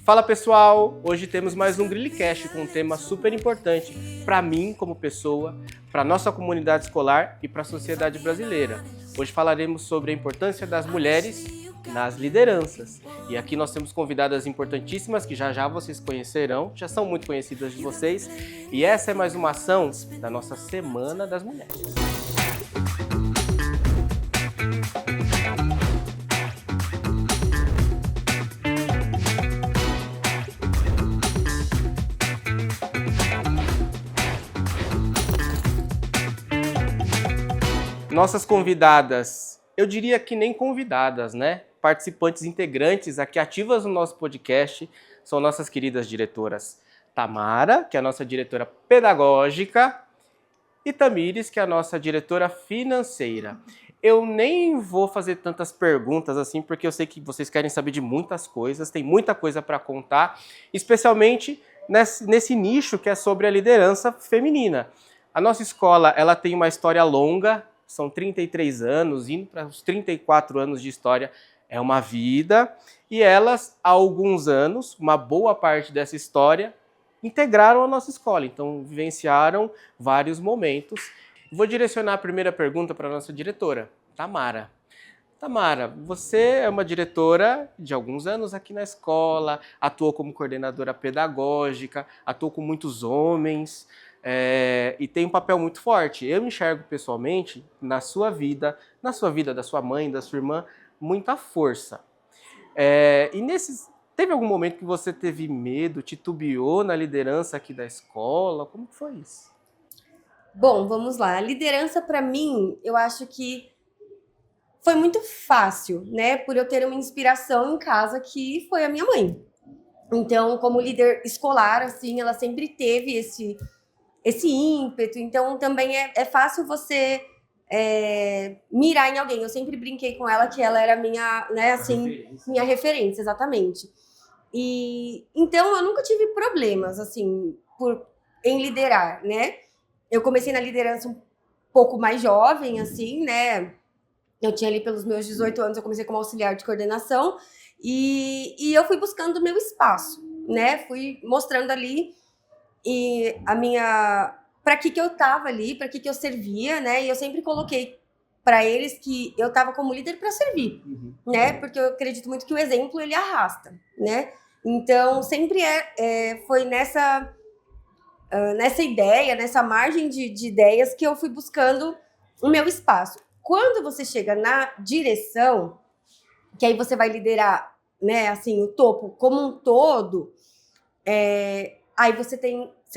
Fala pessoal, hoje temos mais um Grillicast com um tema super importante para mim como pessoa, para nossa comunidade escolar e para a sociedade brasileira. Hoje falaremos sobre a importância das mulheres nas lideranças. E aqui nós temos convidadas importantíssimas que já vocês conhecerão, já são muito conhecidas de vocês. E essa é mais uma ação da nossa Semana das Mulheres. Nossas convidadas, eu diria que nem convidadas, né? Participantes integrantes aqui ativas no nosso podcast são nossas queridas diretoras Tamara, que é a nossa diretora pedagógica, e Tamires, que é a nossa diretora financeira. Eu nem vou fazer tantas perguntas assim, porque eu sei que vocês querem saber de muitas coisas, tem muita coisa para contar, especialmente nesse nicho que é sobre a liderança feminina. A nossa escola, ela tem uma história longa, são 33 anos, indo para os 34 anos de história, é uma vida. E elas, há alguns anos, uma boa parte dessa história, integraram a nossa escola. Então, vivenciaram vários momentos. Vou direcionar a primeira pergunta para a nossa diretora, Tamara. Tamara, você é uma diretora de alguns anos aqui na escola, atuou como coordenadora pedagógica, atuou com muitos homens, e tem um papel muito forte. Eu enxergo pessoalmente na sua vida da sua mãe, da sua irmã, muita força. Teve algum momento que você teve medo, titubeou na liderança aqui da escola? Como que foi isso? Bom, vamos lá. A liderança, para mim, eu acho que foi muito fácil, né? Por eu ter uma inspiração em casa que foi a minha mãe. Então, como líder escolar, assim, ela sempre teve esse ímpeto. Então, também é fácil você mirar em alguém. Eu sempre brinquei com ela que ela era minha, né, assim, minha referência, exatamente. E então eu nunca tive problemas, assim, em liderar, né? Eu comecei na liderança um pouco mais jovem, assim, né? Eu tinha ali pelos meus 18 anos, eu comecei como auxiliar de coordenação e eu fui buscando o meu espaço, né? Fui mostrando ali para que eu estava ali, para que eu servia, né? E eu sempre coloquei para eles que eu estava como líder para servir, né? Porque eu acredito muito que o exemplo ele arrasta, né? Então sempre foi nessa ideia, nessa margem de ideias que eu fui buscando o meu espaço. Quando você chega na direção, que aí você vai liderar, né, assim, o topo como um todo, aí você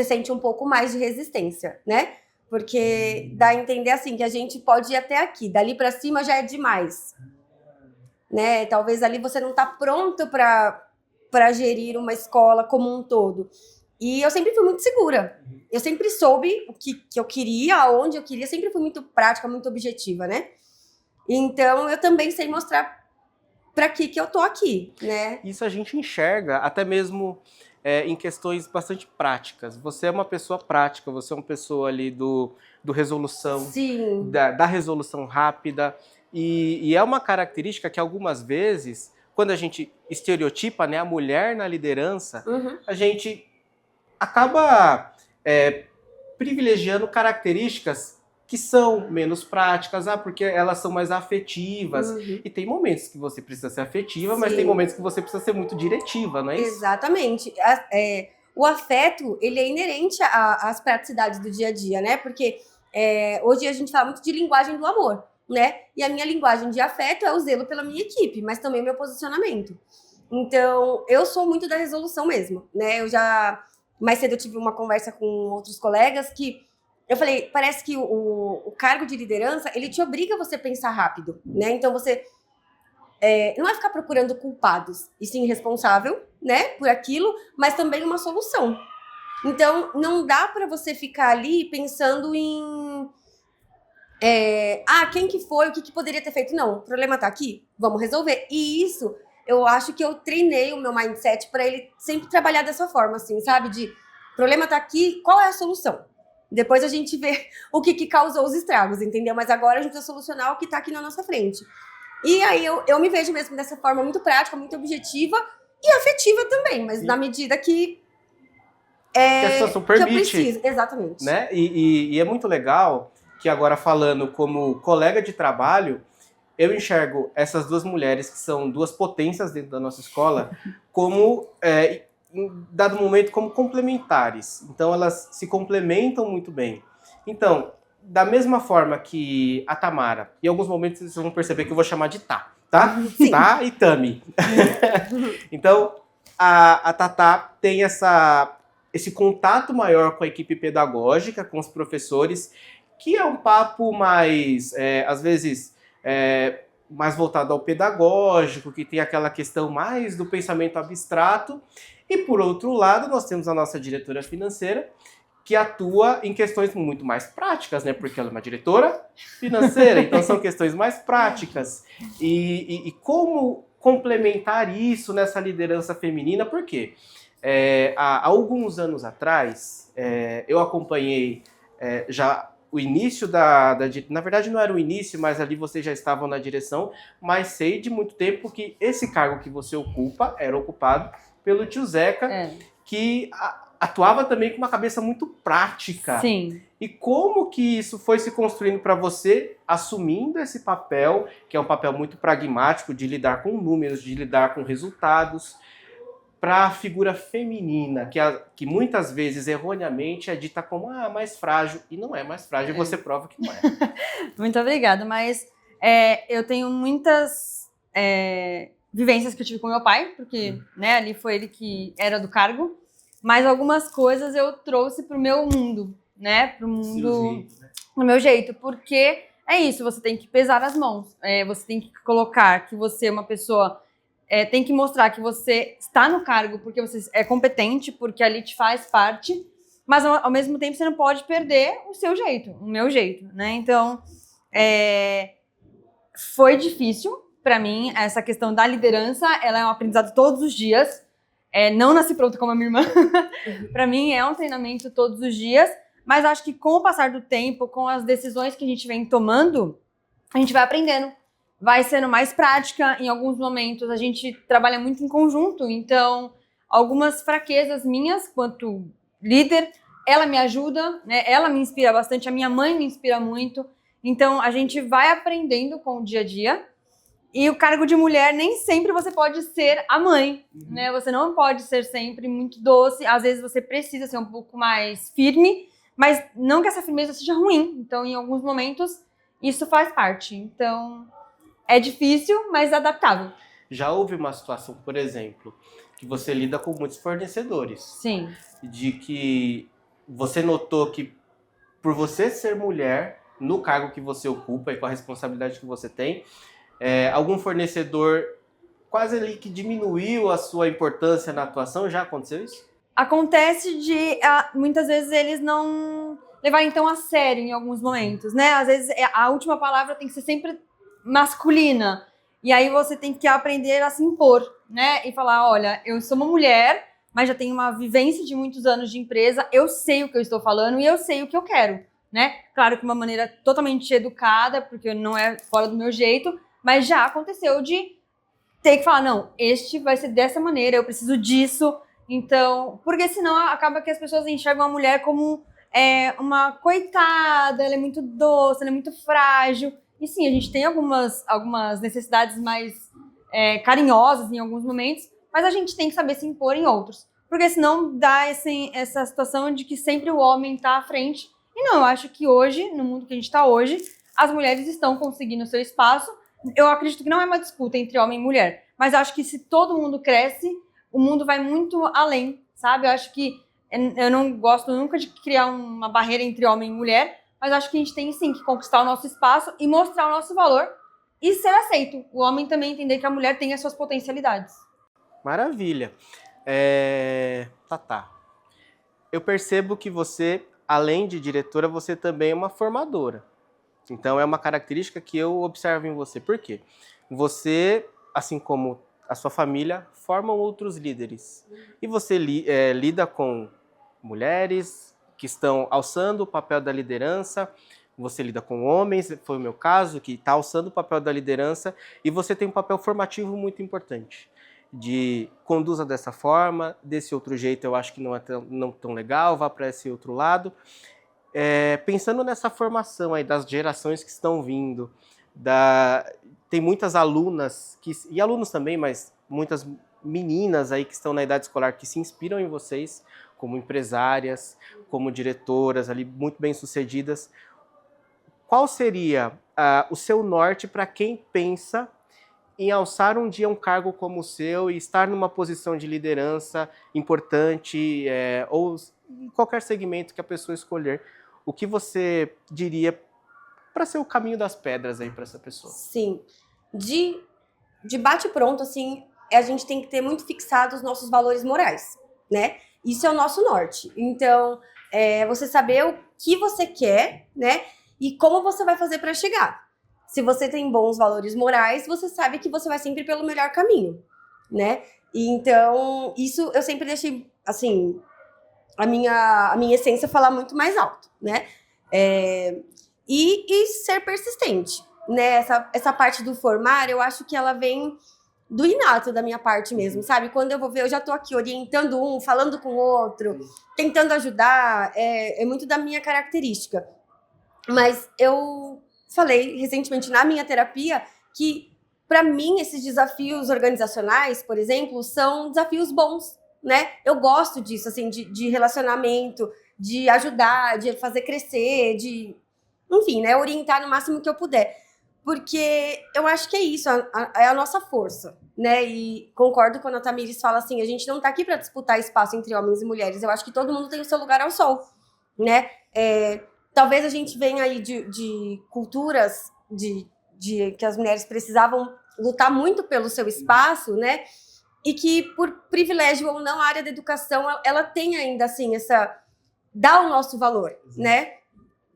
sente um pouco mais de resistência, né? Porque dá a entender assim que a gente pode ir até aqui, dali para cima já é demais, né? Talvez ali você não está pronto para gerir uma escola como um todo. E eu sempre fui muito segura. Eu sempre soube o que eu queria, aonde eu queria, sempre fui muito prática, muito objetiva, né? Então, eu também sei mostrar para que eu tô aqui, né? Isso a gente enxerga até mesmo em questões bastante práticas. Você é uma pessoa prática, você é uma pessoa ali do resolução, Sim. Da resolução rápida. E é uma característica que algumas vezes, quando a gente estereotipa, né, a mulher na liderança, a gente acaba privilegiando características que são menos práticas, porque elas são mais afetivas. E tem momentos que você precisa ser afetiva, mas tem momentos que você precisa ser muito diretiva, não é isso? Exatamente. O afeto, ele é inerente às praticidades do dia a dia, né? Porque hoje a gente fala muito de linguagem do amor, né? E a minha linguagem de afeto é o zelo pela minha equipe, mas também o meu posicionamento. Então, eu sou muito da resolução mesmo, né? Mais cedo eu tive uma conversa com outros colegas que eu falei, parece que o cargo de liderança, ele te obriga a você pensar rápido, né? Então, você não é ficar procurando culpados, e sim responsável, né, por aquilo, mas também uma solução. Então, não dá para você ficar ali pensando em quem que foi, o que poderia ter feito. Não, o problema tá aqui, vamos resolver. E isso, eu acho que eu treinei o meu mindset para ele sempre trabalhar dessa forma, assim, sabe? De, o problema tá aqui, qual é a solução? Depois a gente vê o que causou os estragos, entendeu? Mas agora a gente vai solucionar o que tá aqui na nossa frente. E aí eu me vejo mesmo dessa forma muito prática, muito objetiva, E afetiva também, mas na medida que que a situação permite, que eu preciso. Exatamente. Né? E é muito legal que agora falando como colega de trabalho, eu enxergo essas duas mulheres, que são duas potências dentro da nossa escola, como, em dado momento, como complementares. Então, elas se complementam muito bem. Então, da mesma forma que a Tamara, em alguns momentos vocês vão perceber que eu vou chamar de Tá, tá? Sim. Tá e Tami. Então, a Tatá tem esse contato maior com a equipe pedagógica, com os professores, que é um papo mais, às vezes, mais voltado ao pedagógico, que tem aquela questão mais do pensamento abstrato. E, por outro lado, nós temos a nossa diretora financeira, que atua em questões muito mais práticas, né? Porque ela é uma diretora financeira, então são questões mais práticas. E como complementar isso nessa liderança feminina? Por quê? Há alguns anos atrás, eu acompanhei já o início na verdade não era o início, mas ali vocês já estavam na direção, mas sei de muito tempo que esse cargo que você ocupa era ocupado pelo tio Zeca, que atuava também com uma cabeça muito prática. Sim. E como que isso foi se construindo para você, assumindo esse papel, que é um papel muito pragmático, de lidar com números, de lidar com resultados, para a figura feminina, que muitas vezes, erroneamente, é dita como mais frágil, e não é mais frágil, e você prova que não é. Muito obrigada, mas eu tenho muitas vivências que eu tive com meu pai, porque né, ali foi ele que era do cargo, mas algumas coisas eu trouxe pro meu mundo, né, pro mundo, no meu jeito, porque é isso, você tem que pesar as mãos, você tem que colocar que você é uma pessoa... tem que mostrar que você está no cargo porque você é competente, porque ali te faz parte, mas ao mesmo tempo você não pode perder o seu jeito, o meu jeito, né? Então, foi difícil para mim essa questão da liderança, ela é um aprendizado todos os dias, não nasci pronta como a minha irmã, para mim é um treinamento todos os dias, mas acho que com o passar do tempo, com as decisões que a gente vem tomando, a gente vai aprendendo. Vai sendo mais prática, em alguns momentos a gente trabalha muito em conjunto, então algumas fraquezas minhas quanto líder, ela me ajuda, né? Ela me inspira bastante, a minha mãe me inspira muito, então a gente vai aprendendo com o dia a dia, e o cargo de mulher nem sempre você pode ser a mãe, né? Você não pode ser sempre muito doce, às vezes você precisa ser um pouco mais firme, mas não que essa firmeza seja ruim, então em alguns momentos isso faz parte, então... É difícil, mas adaptável. Já houve uma situação, por exemplo, que você lida com muitos fornecedores. Sim. De que você notou que, por você ser mulher, no cargo que você ocupa e com a responsabilidade que você tem, algum fornecedor quase ali que diminuiu a sua importância na atuação? Já aconteceu isso? Acontece de, muitas vezes, eles não levarem tão a sério em alguns momentos, né? Às vezes, a última palavra tem que ser sempre... masculina, e aí você tem que aprender a se impor, né, e falar, olha, eu sou uma mulher, mas já tenho uma vivência de muitos anos de empresa, eu sei o que eu estou falando e eu sei o que eu quero, né, claro que de uma maneira totalmente educada, porque não é fora do meu jeito, mas já aconteceu de ter que falar, não, este vai ser dessa maneira, eu preciso disso, então, porque senão acaba que as pessoas enxergam a mulher como uma coitada, ela é muito doce, ela é muito frágil. E sim, a gente tem algumas necessidades mais carinhosas em alguns momentos, mas a gente tem que saber se impor em outros. Porque senão dá essa situação de que sempre o homem está à frente. E não, eu acho que hoje, no mundo que a gente está hoje, as mulheres estão conseguindo o seu espaço. Eu acredito que não é uma disputa entre homem e mulher, mas acho que se todo mundo cresce, o mundo vai muito além, sabe? Eu acho que eu não gosto nunca de criar uma barreira entre homem e mulher, mas acho que a gente tem sim que conquistar o nosso espaço e mostrar o nosso valor e ser aceito. O homem também entender que a mulher tem as suas potencialidades. Maravilha. Tatá, eu percebo que você, além de diretora, você também é uma formadora. Então é uma característica que eu observo em você. Por quê? Você, assim como a sua família, formam outros líderes. E você lida com mulheres que estão alçando o papel da liderança, você lida com homens, foi o meu caso, que está alçando o papel da liderança, e você tem um papel formativo muito importante. de conduza dessa forma, desse outro jeito eu acho que não é não tão legal, vá para esse outro lado. Pensando nessa formação aí das gerações que estão vindo, tem muitas alunas, e alunos também, mas muitas meninas aí que estão na idade escolar que se inspiram em vocês, como empresárias, como diretoras ali muito bem-sucedidas. Qual seria o seu norte para quem pensa em alçar um dia um cargo como o seu e estar numa posição de liderança importante, ou em qualquer segmento que a pessoa escolher? O que você diria para ser o caminho das pedras aí para essa pessoa? Sim. De bate-pronto, assim, a gente tem que ter muito fixado os nossos valores morais, né? Isso é o nosso norte. Então, você saber o que você quer, né? E como você vai fazer para chegar. Se você tem bons valores morais, você sabe que você vai sempre pelo melhor caminho, né? E então, isso eu sempre deixei, assim, a minha essência falar muito mais alto, né? E ser persistente, né? Essa parte do formar, eu acho que ela vem do inato da minha parte mesmo, sabe? Quando eu vou ver, eu já tô aqui orientando um, falando com o outro, tentando ajudar, é muito da minha característica. Mas eu falei recentemente na minha terapia que, para mim, esses desafios organizacionais, por exemplo, são desafios bons, né? Eu gosto disso, assim, de relacionamento, de ajudar, de fazer crescer, enfim, né? Orientar no máximo que eu puder. Porque eu acho que é isso, é a nossa força, né? E concordo quando a Tamires fala assim, a gente não tá aqui para disputar espaço entre homens e mulheres. Eu acho que todo mundo tem o seu lugar ao sol, né? Talvez a gente venha aí de culturas que as mulheres precisavam lutar muito pelo seu espaço, né? E que, por privilégio ou não, a área da educação, ela tem ainda, assim, dá o nosso valor, né?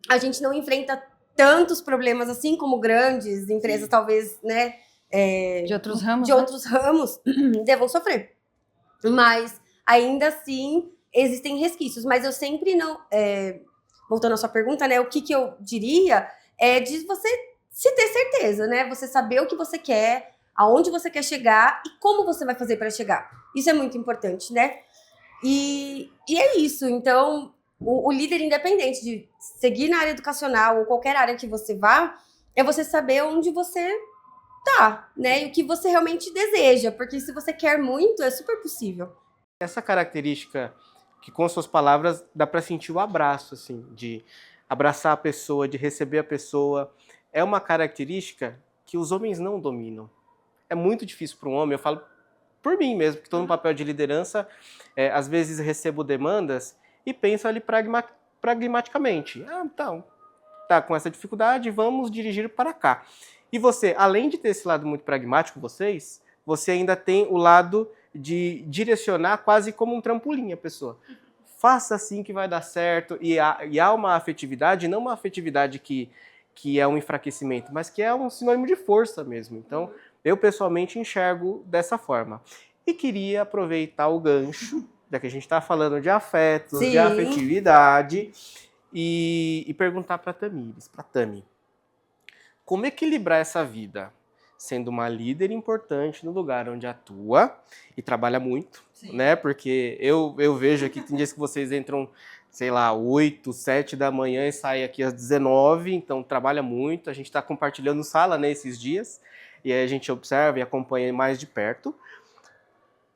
A gente não enfrenta tantos problemas assim como grandes empresas, talvez, né? De outros ramos, de outros ramos devam sofrer. Mas, ainda assim, existem resquícios. Mas eu sempre não... voltando à sua pergunta, né? O que eu diria é de você se ter certeza, né? Você saber o que você quer, aonde você quer chegar e como você vai fazer para chegar. Isso é muito importante, né? E é isso. Então, o líder independente de seguir na área educacional ou qualquer área que você vá, é você saber onde você tá, né? E o que você realmente deseja. Porque se você quer muito, é super possível. Essa característica que, com suas palavras, dá para sentir o abraço, assim, de abraçar a pessoa, de receber a pessoa, é uma característica que os homens não dominam. É muito difícil para um homem, eu falo por mim mesmo, que estou no papel de liderança, às vezes recebo demandas e penso ali pragmaticamente. Então, tá com essa dificuldade, vamos dirigir para cá. E você, além de ter esse lado muito pragmático, você ainda tem o lado de direcionar quase como um trampolim a pessoa. Faça assim que vai dar certo. E há uma afetividade, não uma afetividade que é um enfraquecimento, mas que é um sinônimo de força mesmo. Então, eu pessoalmente enxergo dessa forma. E queria aproveitar o gancho, já que a gente está falando de afetos, Sim. de afetividade, e perguntar para Tami, como equilibrar essa vida? Sendo uma líder importante no lugar onde atua e trabalha muito, né? Porque eu vejo aqui, tem dias que vocês entram, sei lá, 8, 7 da manhã e saem aqui às 19, então trabalha muito. A gente está compartilhando sala, né, esses dias, e aí a gente observa e acompanha mais de perto.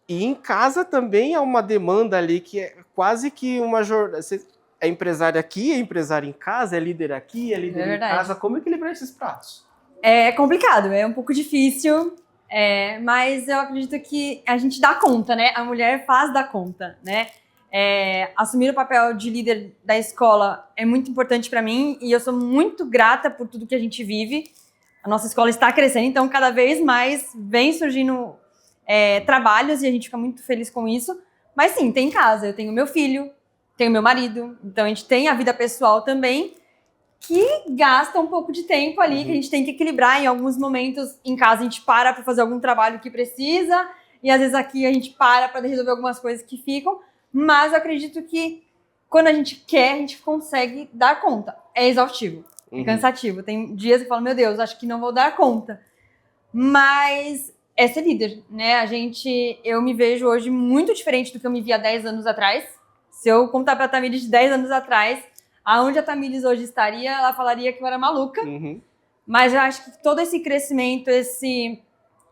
E em casa também há uma demanda ali que é quase que uma jornada. Você é empresária aqui, é empresária em casa, é líder aqui, é líder em casa. Como equilibrar esses pratos? É complicado, é um pouco difícil, mas eu acredito que a gente dá conta, né? A mulher faz dar conta, né? Assumir o papel de líder da escola é muito importante para mim e eu sou muito grata por tudo que a gente vive. A nossa escola está crescendo, então cada vez mais vem surgindo trabalhos e a gente fica muito feliz com isso. Mas sim, tem casa, eu tenho meu filho, tenho meu marido, então a gente tem a vida pessoal também, que gasta um pouco de tempo ali, que a gente tem que equilibrar. Em alguns momentos, em casa, a gente para fazer algum trabalho que precisa, e às vezes aqui a gente para resolver algumas coisas que ficam, mas eu acredito que quando a gente quer, a gente consegue dar conta. É exaustivo, é cansativo. Tem dias que eu falo, meu Deus, acho que não vou dar conta. Mas é ser líder, né? Eu me vejo hoje muito diferente do que eu me via 10 anos atrás. Se eu contar pra Tamires de 10 anos atrás, aonde a Tamires hoje estaria, ela falaria que eu era maluca. Uhum. Mas eu acho que todo esse crescimento,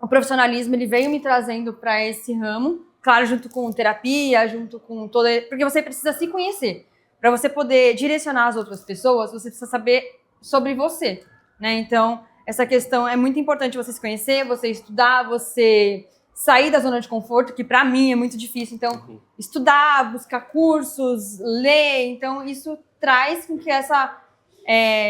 o profissionalismo, ele veio me trazendo para esse ramo. Claro, junto com terapia, junto com toda... Porque você precisa se conhecer. Para você poder direcionar as outras pessoas, você precisa saber sobre você, né? Então, essa questão é muito importante você se conhecer, você estudar, você sair da zona de conforto, que para mim é muito difícil. Então, estudar, buscar cursos, ler. Então, isso traz com que essa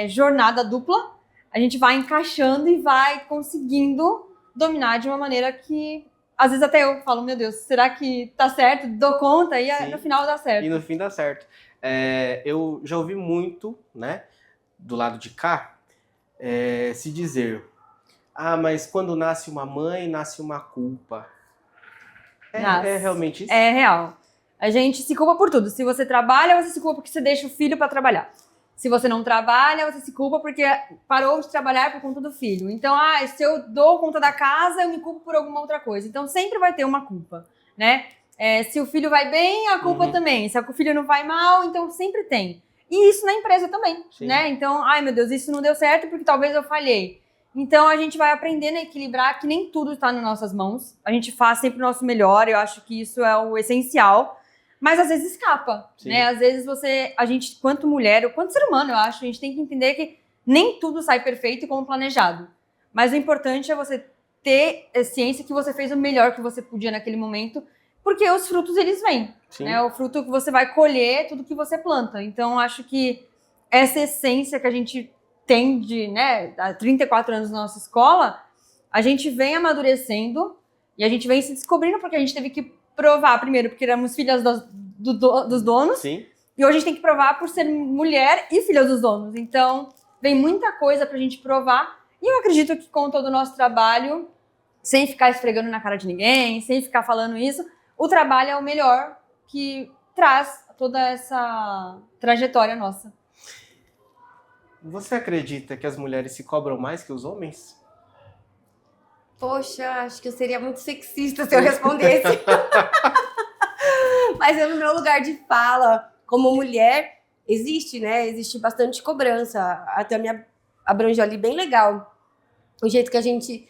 jornada dupla a gente vai encaixando e vai conseguindo dominar de uma maneira que, às vezes até eu falo, meu Deus, será que tá certo? Dou conta e no final dá certo. E no fim dá certo. Eu já ouvi muito, né, do lado de cá, se dizer, mas quando nasce uma mãe, nasce uma culpa. É realmente isso? É real. A gente se culpa por tudo. Se você trabalha, você se culpa porque você deixa o filho para trabalhar. Se você não trabalha, você se culpa porque parou de trabalhar por conta do filho. Então, se eu dou conta da casa, eu me culpo por alguma outra coisa. Então, sempre vai ter uma culpa, né? Se o filho vai bem, a culpa também. Se o filho não vai mal, então sempre tem. E isso na empresa também, né? Então, meu Deus, isso não deu certo porque talvez eu falhei. Então, a gente vai aprendendo a equilibrar que nem tudo está nas nossas mãos. A gente faz sempre o nosso melhor, eu acho que isso é o essencial. Mas às vezes escapa, né? Às vezes a gente, quanto mulher, ou quanto ser humano, eu acho, a gente tem que entender que nem tudo sai perfeito e como planejado. Mas o importante é você ter ciência que você fez o melhor que você podia naquele momento, porque os frutos, eles vêm. Né? O fruto que você vai colher é tudo que você planta. Então, acho que essa essência que a gente tem há 34 anos na nossa escola, a gente vem amadurecendo e a gente vem se descobrindo porque a gente teve que provar primeiro porque éramos filhas dos donos. Sim. E hoje a gente tem que provar por ser mulher e filha dos donos. Então, vem muita coisa pra gente provar. E eu acredito que com todo o nosso trabalho, sem ficar esfregando na cara de ninguém, sem ficar falando isso, o trabalho é o melhor que traz toda essa trajetória nossa. Você acredita que as mulheres se cobram mais que os homens? Poxa, acho que eu seria muito sexista se eu respondesse. Mas eu, no meu lugar de fala, como mulher, existe, né? Existe bastante cobrança. Até me abrangeu ali bem legal. O jeito que a gente...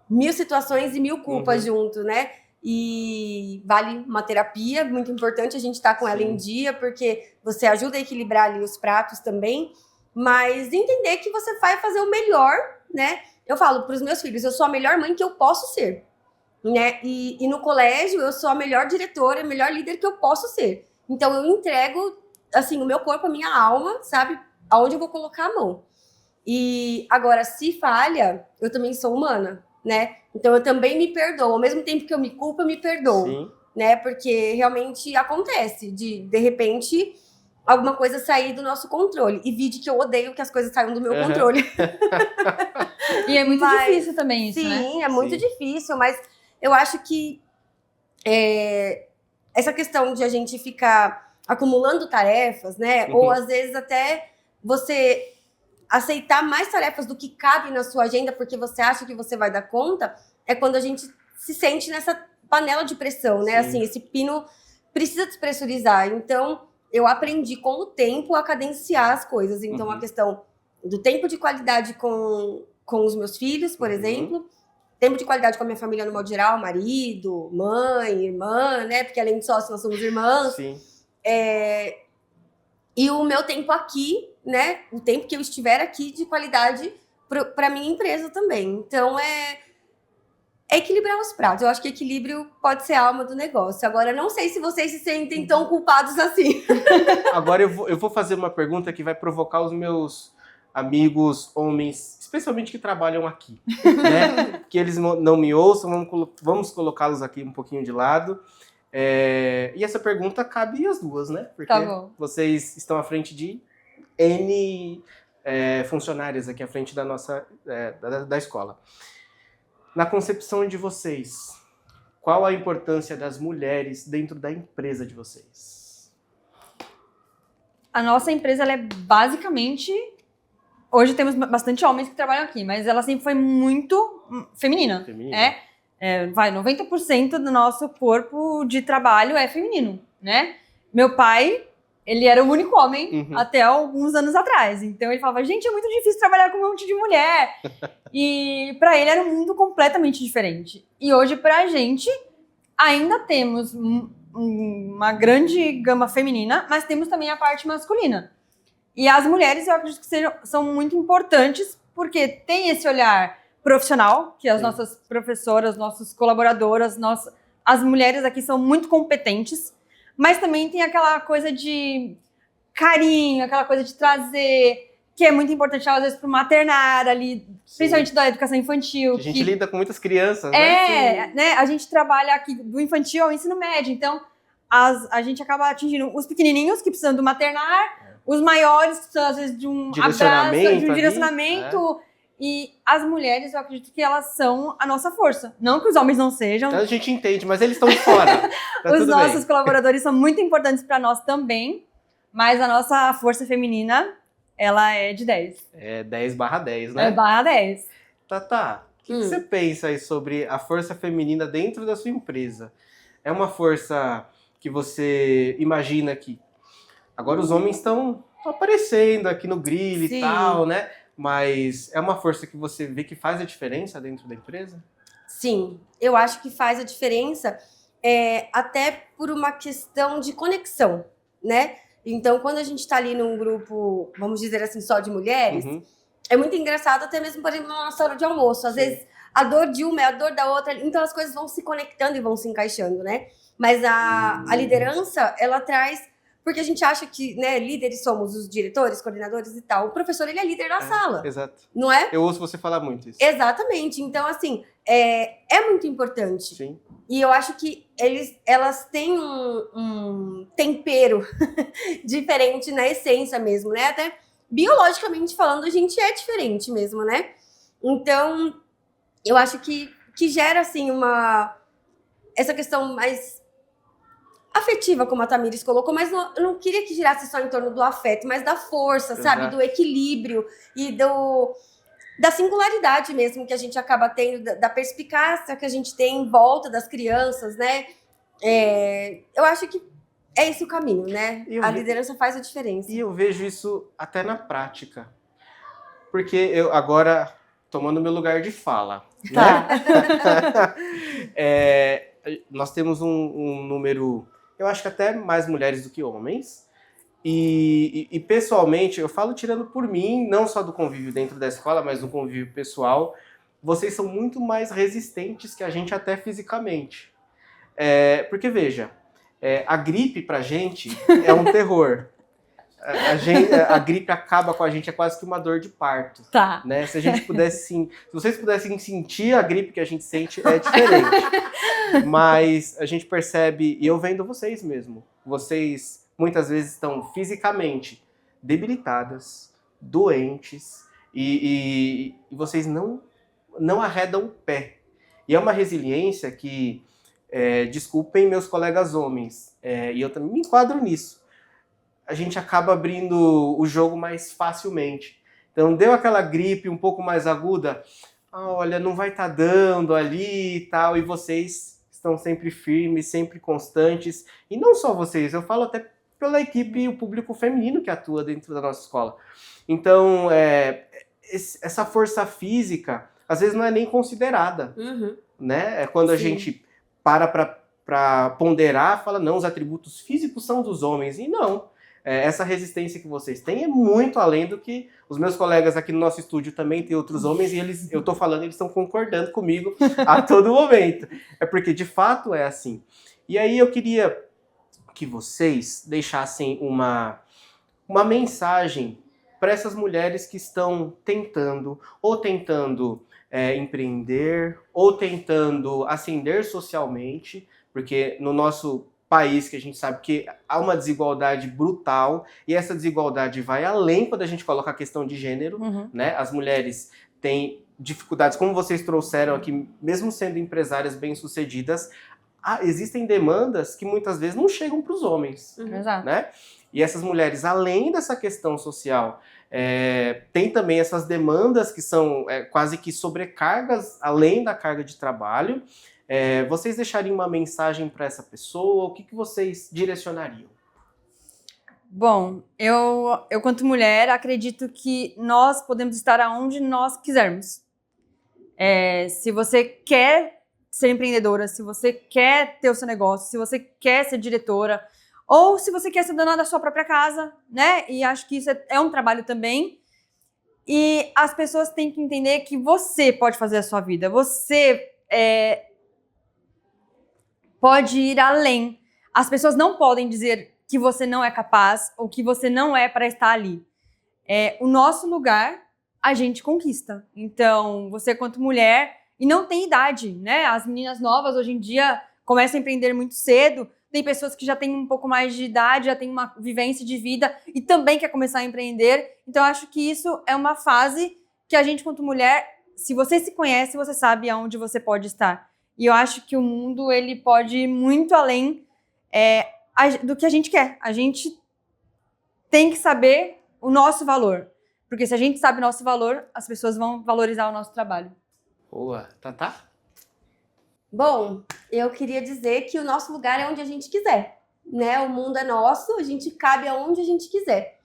1000 situações e 1000 culpas junto, né? E vale uma terapia, muito importante a gente estar com ela em dia, porque você ajuda a equilibrar ali os pratos também. Mas entender que você vai fazer o melhor, né? Eu falo para os meus filhos, eu sou a melhor mãe que eu posso ser, né? E no colégio eu sou a melhor diretora, a melhor líder que eu posso ser. Então eu entrego, assim, o meu corpo, a minha alma, sabe? Aonde eu vou colocar a mão. E agora, se falha, eu também sou humana, né? Então eu também me perdoo. Ao mesmo tempo que eu me culpo, eu me perdoo. Sim. Né? Porque realmente acontece de repente... alguma coisa sair do nosso controle. E vide que eu odeio que as coisas saiam do meu controle. E é muito difícil também isso, né? Sim, é muito difícil, mas eu acho que essa questão de a gente ficar acumulando tarefas, né? Ou às vezes até você aceitar mais tarefas do que cabe na sua agenda porque você acha que você vai dar conta, é quando a gente se sente nessa panela de pressão, né? Assim, esse pino precisa despressurizar. Então, eu aprendi com o tempo a cadenciar as coisas. Então, a questão do tempo de qualidade com os meus filhos, por exemplo. Tempo de qualidade com a minha família no modo geral. Marido, mãe, irmã, né? Porque além de sócio, nós somos irmãs. Sim. E o meu tempo aqui, né? O tempo que eu estiver aqui de qualidade para minha empresa também. Então, é equilibrar os pratos. Eu acho que equilíbrio pode ser a alma do negócio. Agora, não sei se vocês se sentem tão culpados assim. Agora eu vou fazer uma pergunta que vai provocar os meus amigos homens, especialmente que trabalham aqui, né? Que eles não me ouçam, vamos colocá-los aqui um pouquinho de lado. E essa pergunta cabe às duas, né? Porque vocês estão à frente de N funcionários aqui à frente da nossa da escola. Na concepção de vocês, qual a importância das mulheres dentro da empresa de vocês? A nossa empresa, ela é basicamente... Hoje temos bastante homens que trabalham aqui, mas ela sempre foi muito feminina. vai, 90% do nosso corpo de trabalho é feminino, né? Meu pai, ele era o único homem até alguns anos atrás. Então ele falava, gente, é muito difícil trabalhar com um monte de mulher. E pra ele era um mundo completamente diferente. E hoje, pra gente, ainda temos uma grande gama feminina, mas temos também a parte masculina. E as mulheres, eu acredito que são muito importantes, porque tem esse olhar profissional, que as nossas professoras, nossas colaboradoras, as mulheres aqui são muito competentes, mas também tem aquela coisa de carinho, aquela coisa de trazer, que é muito importante, às vezes, para o maternário ali, principalmente da educação infantil. A gente lida com muitas crianças, né? A gente trabalha aqui do infantil ao ensino médio, então a gente acaba atingindo os pequenininhos que precisam do maternário, os maiores que precisam, às vezes, de um abraço, de um direcionamento. E as mulheres, eu acredito que elas são a nossa força. Não que os homens não sejam. Então a gente entende, mas eles estão de fora. Os nossos colaboradores são muito importantes para nós também, mas a nossa força feminina, ela é de 10. É 10/10, né? É /10. Tata, o que você pensa aí sobre a força feminina dentro da sua empresa? É uma força que você imagina que... Agora os homens estão aparecendo aqui no grill e tal, né? Mas é uma força que você vê que faz a diferença dentro da empresa? Sim, eu acho que faz a diferença até por uma questão de conexão, né? Então, quando a gente está ali num grupo, vamos dizer assim, só de mulheres, é muito engraçado, até mesmo, por exemplo, na nossa hora de almoço. Às vezes, a dor de uma é a dor da outra, então as coisas vão se conectando e vão se encaixando, né? Mas a liderança, ela traz... Porque a gente acha que, né, líderes somos os diretores, coordenadores e tal. O professor, ele é líder da sala. Exato. Não é? Eu ouço você falar muito isso. Exatamente. Então, assim, é muito importante. Sim. E eu acho que elas têm um tempero diferente na essência mesmo, né? Até biologicamente falando, a gente é diferente mesmo, né? Então, eu acho que gera, assim, essa questão mais afetiva, como a Tamires colocou, mas eu não queria que girasse só em torno do afeto, mas da força, sabe? Do equilíbrio e da singularidade mesmo que a gente acaba tendo, da perspicácia que a gente tem em volta das crianças, né? Eu acho que é esse o caminho, né? A liderança faz a diferença. E eu vejo isso até na prática. Porque eu agora, tomando meu lugar de fala, né? Nós temos um número... Eu acho que até mais mulheres do que homens. E pessoalmente, eu falo tirando por mim, não só do convívio dentro da escola, mas do convívio pessoal, vocês são muito mais resistentes que a gente até fisicamente. Porque, veja, a gripe pra gente é um terror. A gripe acaba com a gente, é quase que uma dor de parto. Tá. Né? Se vocês pudessem sentir a gripe que a gente sente, é diferente. Mas a gente percebe, e eu vendo vocês mesmo, vocês muitas vezes estão fisicamente debilitadas, doentes, e vocês não arredam o pé. E é uma resiliência que, desculpem meus colegas homens, e eu também me enquadro nisso, a gente acaba abrindo o jogo mais facilmente. Então, deu aquela gripe um pouco mais aguda, olha, não vai estar dando ali e tal, e vocês estão sempre firmes, sempre constantes. E não só vocês, eu falo até pela equipe e o público feminino que atua dentro da nossa escola. Então, essa força física, às vezes não é nem considerada. Né? É quando a gente para ponderar, fala, não, os atributos físicos são dos homens. E não. Essa resistência que vocês têm é muito além do que os meus colegas aqui no nosso estúdio também têm outros homens e eu tô falando, eles estão concordando comigo a todo momento. É porque de fato é assim. E aí eu queria que vocês deixassem uma mensagem para essas mulheres que estão tentando empreender, ou tentando ascender socialmente, porque no nosso país que a gente sabe que há uma desigualdade brutal, e essa desigualdade vai além quando a gente coloca a questão de gênero, né? As mulheres têm dificuldades, como vocês trouxeram aqui, mesmo sendo empresárias bem-sucedidas, existem demandas que muitas vezes não chegam para os homens, né? E essas mulheres, além dessa questão social, tem também essas demandas que são quase que sobrecargas, além da carga de trabalho. Vocês deixariam uma mensagem para essa pessoa? O que vocês direcionariam? Bom, eu quanto mulher acredito que nós podemos estar aonde nós quisermos. Se você quer ser empreendedora, se você quer ter o seu negócio, se você quer ser diretora, ou se você quer ser dona da sua própria casa, né? E acho que isso é um trabalho também. E as pessoas têm que entender que você pode fazer a sua vida. Você pode ir além. As pessoas não podem dizer que você não é capaz ou que você não é para estar ali. O nosso lugar, a gente conquista. Então, você quanto mulher, e não tem idade, né? As meninas novas hoje em dia começam a empreender muito cedo. Tem pessoas que já têm um pouco mais de idade, já têm uma vivência de vida e também quer começar a empreender. Então, eu acho que isso é uma fase que a gente, quanto mulher, se você se conhece, você sabe aonde você pode estar. E eu acho que o mundo, ele pode ir muito além do que a gente quer. A gente tem que saber o nosso valor. Porque se a gente sabe o nosso valor, as pessoas vão valorizar o nosso trabalho. Boa. Tatá? Bom, eu queria dizer que o nosso lugar é onde a gente quiser, né? O mundo é nosso, a gente cabe aonde a gente quiser.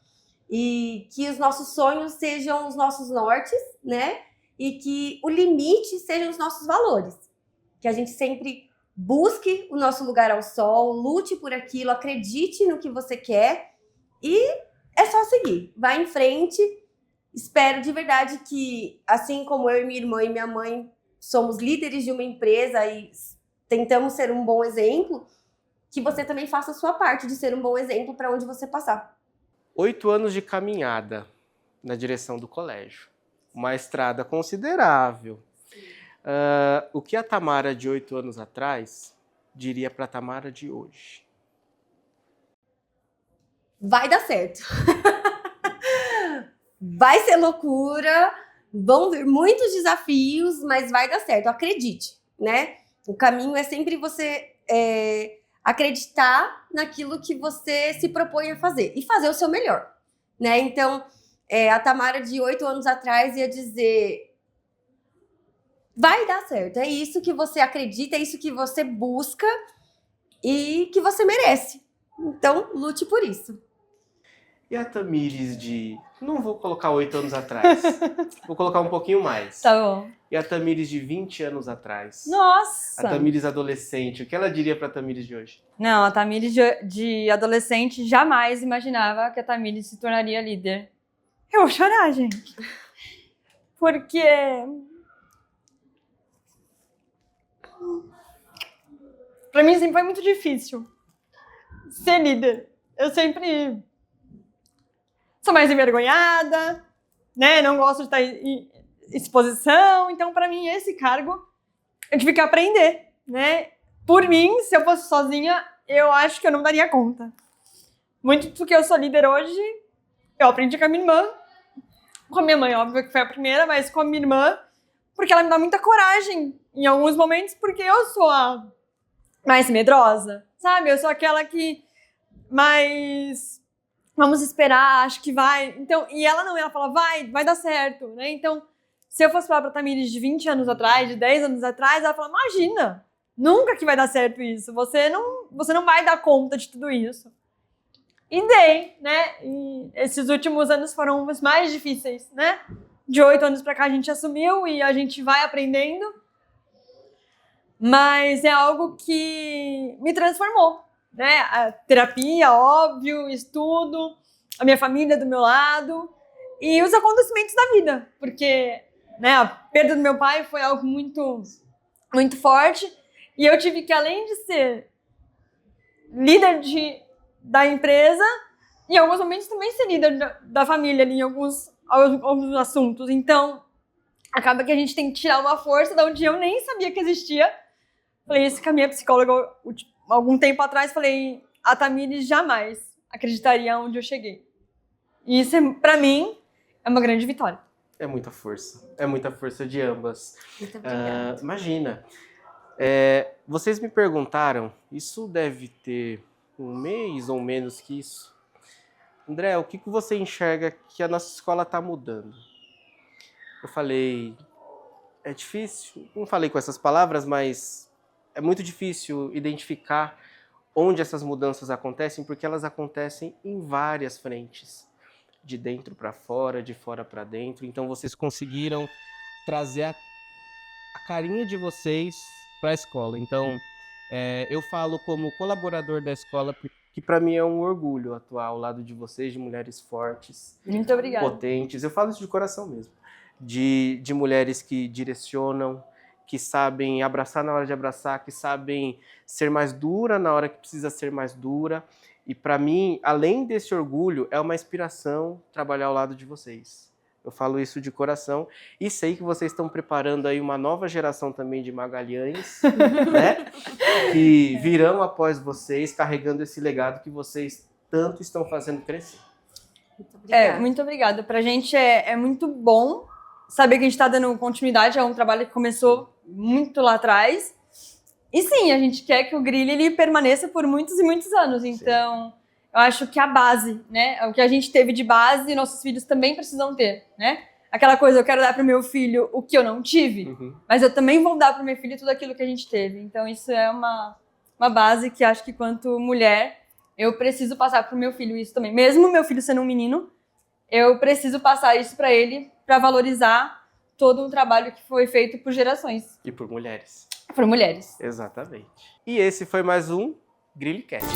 E que os nossos sonhos sejam os nossos nortes, né? E que o limite sejam os nossos valores. Que a gente sempre busque o nosso lugar ao sol, lute por aquilo, acredite no que você quer e é só seguir. Vai em frente. Espero de verdade que, assim como eu e minha irmã e minha mãe somos líderes de uma empresa e tentamos ser um bom exemplo, que você também faça a sua parte de ser um bom exemplo para onde você passar. 8 anos de caminhada na direção do colégio. Uma estrada considerável. O que a Tamara de 8 anos atrás diria para a Tamara de hoje? Vai dar certo. Vai ser loucura, vão vir muitos desafios, mas vai dar certo, acredite, né? O caminho é sempre você acreditar naquilo que você se propõe a fazer e fazer o seu melhor, né? Então, a Tamara de 8 anos atrás ia dizer: vai dar certo, é isso que você acredita, é isso que você busca e que você merece. Então, lute por isso. E a Tamires de... Não vou colocar 8 anos atrás. Vou colocar um pouquinho mais. Tá bom. E a Tamires de 20 anos atrás? Nossa! A Tamires adolescente. O que ela diria para a Tamires de hoje? Não, a Tamires de adolescente jamais imaginava que a Tamires se tornaria líder. Eu vou chorar, gente. Porque... Pra mim sempre foi muito difícil ser líder. Eu sempre sou mais envergonhada, né? Não gosto de estar em exposição. Então, pra mim, esse cargo, eu tive que aprender, né? Por mim, se eu fosse sozinha, eu acho que eu não daria conta. Muito do que eu sou líder hoje, eu aprendi com a minha irmã. Com a minha mãe, óbvio que foi a primeira, mas com a minha irmã, porque ela me dá muita coragem em alguns momentos, porque eu sou a mais medrosa, sabe? Eu sou aquela que mais... Vamos esperar, acho que vai. Então, e ela não, ela fala, vai dar certo, né? Então, se eu fosse falar pra Tamires de 20 anos atrás, de 10 anos atrás, ela fala, imagina, nunca que vai dar certo isso. Você não vai dar conta de tudo isso. E dei, né? E esses últimos anos foram os mais difíceis, né? De 8 anos pra cá a gente assumiu e a gente vai aprendendo. Mas é algo que me transformou, né? A terapia, óbvio, estudo, a minha família do meu lado e os acontecimentos da vida, porque, né, a perda do meu pai foi algo muito, muito forte e eu tive que, além de ser líder da empresa, em alguns momentos também ser líder da família ali, em alguns assuntos. Então, acaba que a gente tem que tirar uma força de onde eu nem sabia que existia. Falei isso com a minha psicóloga algum tempo atrás, falei, a Tamires jamais acreditaria onde eu cheguei. E isso, pra mim, é uma grande vitória. É muita força de ambas. Muito obrigada. Imagina, vocês me perguntaram, isso deve ter um mês ou menos que isso, André, o que você enxerga que a nossa escola está mudando? Eu falei, é difícil, não falei com essas palavras, mas é muito difícil identificar onde essas mudanças acontecem, porque elas acontecem em várias frentes, de dentro para fora, de fora para dentro. Então vocês conseguiram trazer a carinha de vocês para a escola. Então eu falo como colaborador da escola, que para mim é um orgulho atuar ao lado de vocês, de mulheres fortes, Muito obrigada. potentes. Eu falo isso de coração mesmo, de mulheres que direcionam, que sabem abraçar na hora de abraçar, que sabem ser mais dura na hora que precisa ser mais dura. E para mim, além desse orgulho, é uma inspiração trabalhar ao lado de vocês. Eu falo isso de coração e sei que vocês estão preparando aí uma nova geração também de Magalhães, né? Que virão após vocês, carregando esse legado que vocês tanto estão fazendo crescer. Muito obrigada. Muito obrigada. Pra gente é muito bom saber que a gente está dando continuidade a um trabalho que começou muito lá atrás. E sim, a gente quer que o Grill ele permaneça por muitos e muitos anos. Então, eu acho que a base, né? O que a gente teve de base, nossos filhos também precisam ter, né? Aquela coisa, eu quero dar para o meu filho o que eu não tive, mas eu também vou dar para o meu filho tudo aquilo que a gente teve. Então, isso é uma base que acho que, quanto mulher, eu preciso passar para o meu filho isso também. Mesmo meu filho sendo um menino, eu preciso passar isso para ele, para valorizar todo um trabalho que foi feito por gerações. E por mulheres. Por mulheres. Exatamente. E esse foi mais um Grillcast.